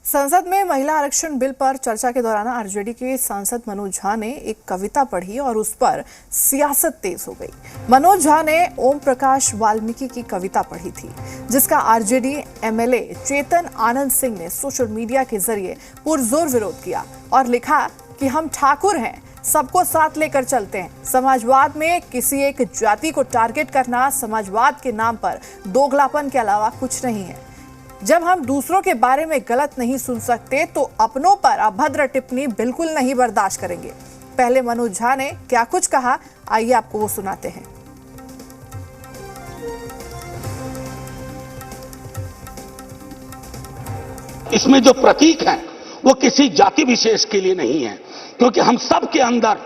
संसद में महिला आरक्षण बिल पर चर्चा के दौरान आरजेडी के सांसद मनोज झा ने एक कविता पढ़ी और उस पर सियासत तेज हो गई। मनोज झा ने ओम प्रकाश वाल्मीकि की कविता पढ़ी थी, जिसका आरजेडी एमएलए चेतन आनंद सिंह ने सोशल मीडिया के जरिए पुरजोर विरोध किया और लिखा कि हम ठाकुर हैं, सबको साथ लेकर चलते हैं। समाजवाद में किसी एक जाति को टारगेट करना समाजवाद के नाम पर दोगलापन के अलावा कुछ नहीं है। जब हम दूसरों के बारे में गलत नहीं सुन सकते तो अपनों पर अभद्र टिप्पणी बिल्कुल नहीं बर्दाश्त करेंगे। पहले मनोज झा ने क्या कुछ कहा, आइए आपको वो सुनाते हैं। इसमें जो प्रतीक हैं वो किसी जाति विशेष के लिए नहीं है, क्योंकि हम सब के अंदर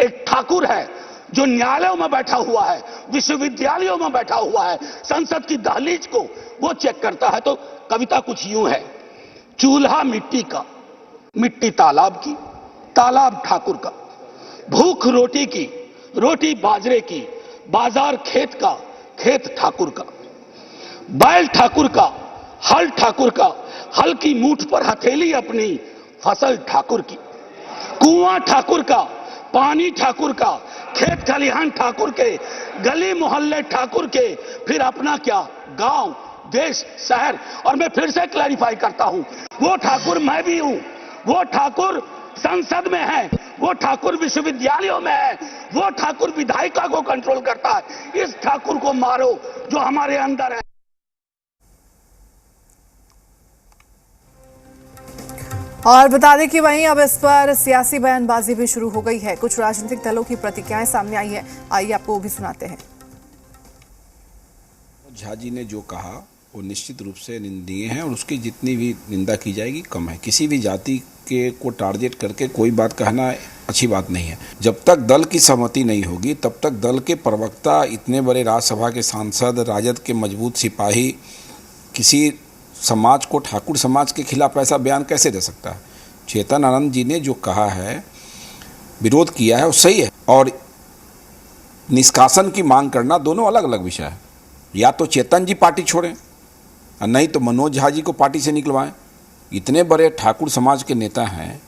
एक ठाकुर है जो न्यायालयों में बैठा हुआ है, विश्वविद्यालयों में बैठा हुआ है, संसद की दहलीज को वो चेक करता है। तो कविता कुछ यूं है। चूल्हा मिट्टी का, मिट्टी तालाब की, तालाब ठाकुर का, भूख रोटी की, रोटी बाजरे की, बाजार खेत का, खेत ठाकुर का, बैल ठाकुर का, हल ठाकुर का, हल की मूठ पर हथेली अपनी, फसल ठाकुर की, कुआं ठाकुर का, पानी ठाकुर का, खेत खलिहान ठाकुर के, गली मोहल्ले ठाकुर के, फिर अपना क्या, गांव, देश, शहर। और मैं फिर से क्लैरिफाई करता हूं, वो ठाकुर मैं भी हूं, वो ठाकुर संसद में है, वो ठाकुर विश्वविद्यालयों में है, वो ठाकुर विधायिका को कंट्रोल करता है। इस ठाकुर को मारो जो हमारे अंदर है। और बता दें कि वहीं अब इस पर सियासी बयानबाजी भी शुरू हो गई है। कुछ राजनीतिक दलों की प्रतिक्रियाएं सामने आई है, आइए आपको वो भी सुनाते हैं। झा जी ने जो कहा वो निश्चित रूप से निंदनीय है और उसकी जितनी भी निंदा की जाएगी कम है। किसी भी जाति के को टारगेट करके कोई बात कहना अच्छी बात नहीं है। जब तक दल की सहमति नहीं होगी तब तक दल के प्रवक्ता, इतने बड़े राज्यसभा के सांसद, राजद के मजबूत सिपाही किसी समाज को, ठाकुर समाज के खिलाफ ऐसा बयान कैसे दे सकता है। चेतन आनंद जी ने जो कहा है, विरोध किया है, वो सही है। और निष्कासन की मांग करना दोनों अलग अलग विषय है। या तो चेतन जी पार्टी छोड़ें और नहीं तो मनोज झा जी को पार्टी से निकलवाएं। इतने बड़े ठाकुर समाज के नेता हैं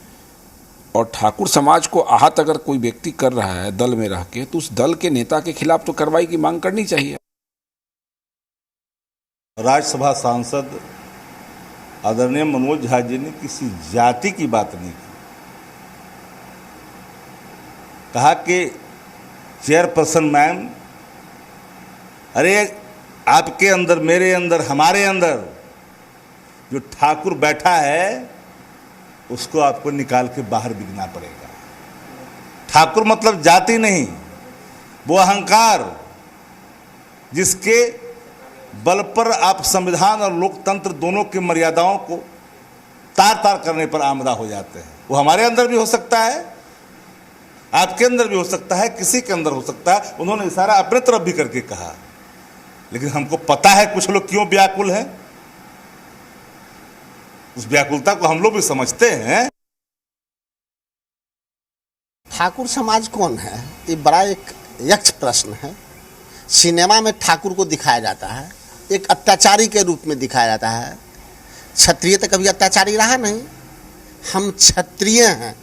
और ठाकुर समाज को आहत अगर कोई व्यक्ति कर रहा है दल में रह के, तो उस दल के नेता के खिलाफ तो कार्रवाई की मांग करनी चाहिए। राज्यसभा सांसद आदरणीय मनोज झा जी ने किसी जाति की बात नहीं की। कहा कि चेयरपर्सन मैम, अरे आपके अंदर, मेरे अंदर, हमारे अंदर जो ठाकुर बैठा है उसको आपको निकाल के बाहर बिकना पड़ेगा। ठाकुर मतलब जाति नहीं, वो अहंकार जिसके बल पर आप संविधान और लोकतंत्र दोनों की मर्यादाओं को तार तार करने पर आमदा हो जाते हैं। वो हमारे अंदर भी हो सकता है, आपके अंदर भी हो सकता है, किसी के अंदर हो सकता है। उन्होंने इशारा अपने तरफ भी करके कहा, लेकिन हमको पता है कुछ लोग क्यों व्याकुल हैं। उस व्याकुलता को हम लोग भी समझते हैं। ठाकुर समाज कौन है, ये बड़ा एक यक्ष प्रश्न है। सिनेमा में ठाकुर को दिखाया जाता है, एक अत्याचारी के रूप में दिखाया जाता है। क्षत्रिय तो कभी अत्याचारी रहा नहीं। हम क्षत्रिय हैं,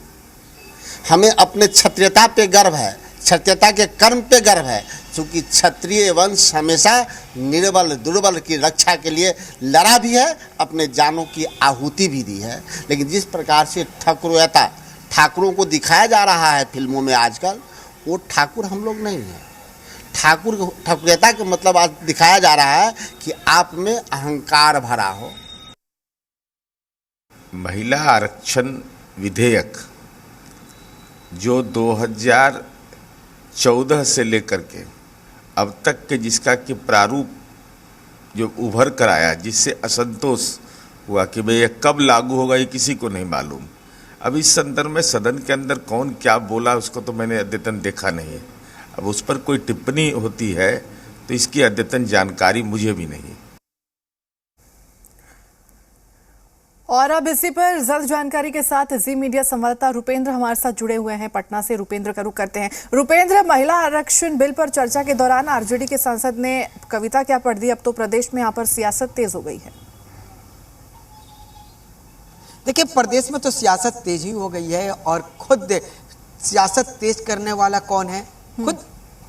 हमें अपने क्षत्रियता पे गर्व है, क्षत्रियता के कर्म पे गर्व है। क्योंकि क्षत्रिय वंश हमेशा निर्बल दुर्बल की रक्षा के लिए लड़ा भी है, अपने जानों की आहुति भी दी है। लेकिन जिस प्रकार से ठाकुरता, ठाकुरों को दिखाया जा रहा है फिल्मों में आजकल, वो ठाकुर हम लोग नहीं हैं। ठाकुरता का मतलब आज दिखाया जा रहा है कि आप में अहंकार भरा हो। महिला आरक्षण विधेयक जो 2014 से लेकर के अब तक के जिसका कि प्रारूप जो उभर कर आया, जिससे असंतोष हुआ कि भाई ये कब लागू होगा ये किसी को नहीं मालूम। अब इस संदर्भ में सदन के अंदर कौन क्या बोला उसको तो मैंने अद्यतन देखा नहीं है। अब उस पर कोई टिप्पणी होती है तो इसकी अद्यतन जानकारी मुझे भी नहीं है। और अब इसी पर ज्यादा जानकारी के साथ जी मीडिया संवाददाता रुपेंद्र हमारे साथ जुड़े हुए हैं पटना से। रुपेंद्र का रुख करते हैं। रुपेंद्र, महिला आरक्षण बिल पर चर्चा के दौरान आरजेडी के सांसद ने कविता क्या पढ़ दी, अब तो प्रदेश में यहाँ पर सियासत तेज हो गई है। देखिए, प्रदेश में तो सियासत तेज ही हो गई है और खुद सियासत तेज करने वाला कौन है? खुद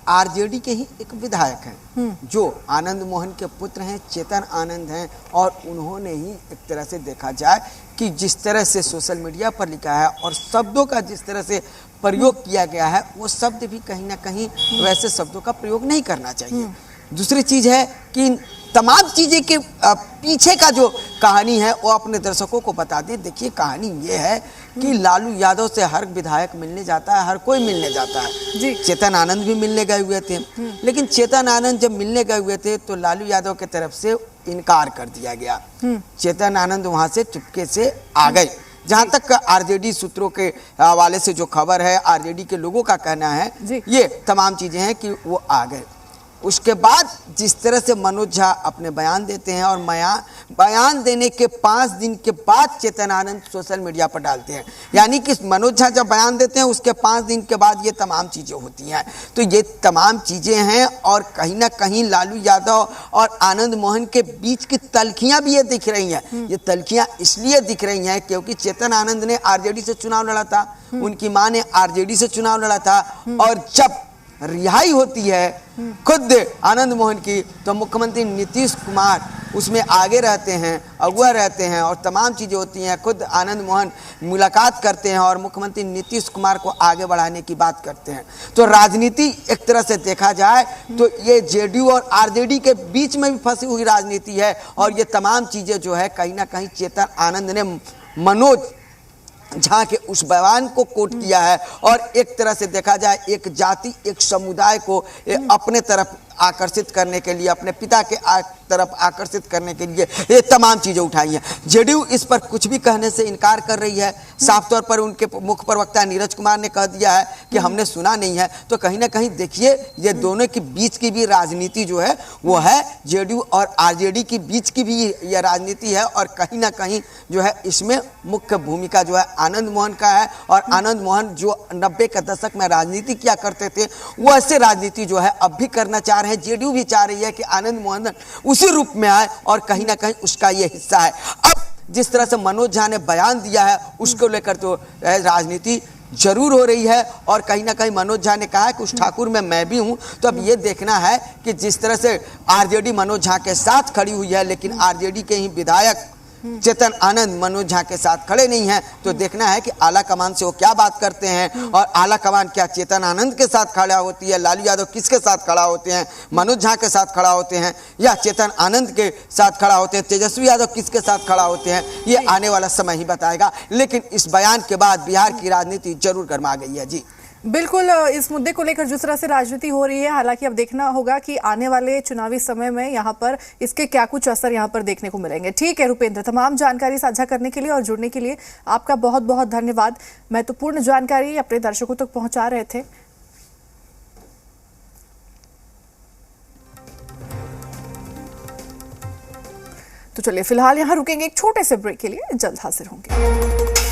आरजेडी के ही एक विधायक हैं जो आनंद मोहन के पुत्र हैं, चेतन आनंद हैं। और उन्होंने ही एक तरह से देखा जाए कि जिस तरह से सोशल मीडिया पर लिखा है और शब्दों का जिस तरह से प्रयोग किया गया है, वो शब्द भी कहीं ना कहीं वैसे शब्दों का प्रयोग नहीं करना चाहिए। दूसरी चीज़ है कि तमाम चीज़ें के पीछे का जो कहानी है वो अपने दर्शकों को बता दें। देखिए, कहानी ये है कि लालू यादव से हर विधायक मिलने जाता है, हर कोई मिलने जाता है जी। चेतन आनंद भी मिलने गए हुए थे, लेकिन चेतन आनंद जब मिलने गए हुए थे तो लालू यादव की तरफ से इनकार कर दिया गया। चेतन आनंद वहाँ से चुपके से आ गए। जहाँ तक आरजेडी सूत्रों के हवाले से जो खबर है, आरजेडी के लोगों का कहना है ये तमाम चीज़ें हैं कि वो आ गए। उसके बाद जिस तरह से मनोज झा अपने बयान देते हैं और बयान देने के 5 दिन के बाद चेतन आनंद सोशल मीडिया पर डालते हैं, यानी कि मनोज झा जब बयान देते हैं उसके 5 दिन के बाद ये तमाम चीज़ें होती हैं। तो ये तमाम चीज़ें हैं और कहीं ना कहीं लालू यादव और आनंद मोहन के बीच की तल्खियाँ भी ये दिख रही हैं। ये तल्खियाँ इसलिए दिख रही हैं क्योंकि चेतन आनंद ने आरजेडी से चुनाव लड़ा था, उनकी माँ ने आरजेडी से चुनाव लड़ा था, और जब रिहाई होती है खुद आनंद मोहन की तो मुख्यमंत्री नीतीश कुमार उसमें आगे रहते हैं, अगुआ रहते हैं और तमाम चीज़ें होती हैं। खुद आनंद मोहन मुलाकात करते हैं और मुख्यमंत्री नीतीश कुमार को आगे बढ़ाने की बात करते हैं। तो राजनीति एक तरह से देखा जाए तो ये जेडीयू और आरजेडी के बीच में भी फंसी हुई राजनीति है। और ये तमाम चीज़ें जो है कहीं ना कहीं चेतन आनंद ने मनोज झा के उस बयान को कोट किया है और एक तरह से देखा जाए एक जाति, एक समुदाय को अपने तरफ आकर्षित करने के लिए, अपने पिता के तरफ आकर्षित करने के लिए ये तमाम चीज़ें उठाई हैं। जेडीयू इस पर कुछ भी कहने से इनकार कर रही है। साफ तौर पर उनके मुख्य प्रवक्ता नीरज कुमार ने कह दिया है कि हमने सुना नहीं है। तो कहीं ना कहीं देखिए ये दोनों के बीच की भी राजनीति जो है वो है, जेडीयू और आरजेडी की बीच की भी यह राजनीति है। और कहीं ना कहीं जो है इसमें मुख्य भूमिका जो है आनंद मोहन का है। और आनंद मोहन जो 90 के दशक में राजनीति किया करते थे वो ऐसे राजनीति जो है अब भी करना चाह रहे हैं। जेडीयू भी चाह रही है कि आनंद मोहन उसी रूप में आए और कहीं ना कहीं उसका ये हिस्सा है। अब जिस तरह से मनोज झा ने बयान दिया है उसको लेकर तो राजनीति जरूर हो रही है। और कहीं ना कहीं मनोज झा ने कहा है कि उस ठाकुर में मैं भी हूं। तो अब ये देखना है कि जिस तरह से आरजेडी मनोज झा के साथ खड़ी हुई है, लेकिन आरजेडी के ही विधायक चेतन आनंद मनोज झा के साथ खड़े नहीं हैं, तो देखना है कि आला कमान से वो क्या बात करते हैं। और आला कमान क्या चेतन आनंद के साथ खड़ा होती है, लालू यादव किसके साथ खड़ा होते हैं, मनोज झा के साथ खड़ा होते हैं या चेतन आनंद के साथ खड़ा होते हैं, तेजस्वी यादव किसके साथ खड़ा होते हैं, ये आने वाला समय ही बताएगा। लेकिन इस बयान के बाद बिहार की राजनीति जरूर गर्मा गई है। जी बिल्कुल, इस मुद्दे को लेकर जिस तरह से राजनीति हो रही है, हालांकि अब देखना होगा कि आने वाले चुनावी समय में यहाँ पर इसके क्या कुछ असर यहाँ पर देखने को मिलेंगे। ठीक है रुपेंद्र, तमाम जानकारी साझा करने के लिए और जुड़ने के लिए आपका बहुत बहुत धन्यवाद। महत्वपूर्ण जानकारी अपने दर्शकों तक पहुंचा रहे थे। तो चलिए फिलहाल यहाँ रुकेंगे एक छोटे से ब्रेक के लिए, जल्द हाजिर होंगे।